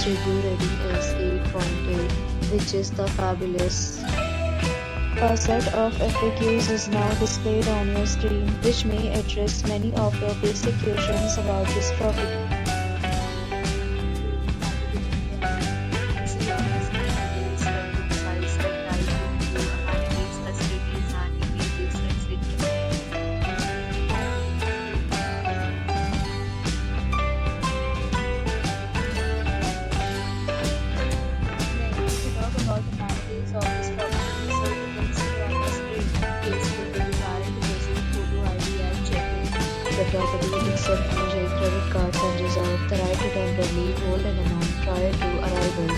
review rating is 8.8, which is the fabulous. A set of FAQs is now displayed on your screen, which may address many of your basic questions about this property. The property accepts major credit cards and reserves the right to temporarily hold an amount prior to arrival.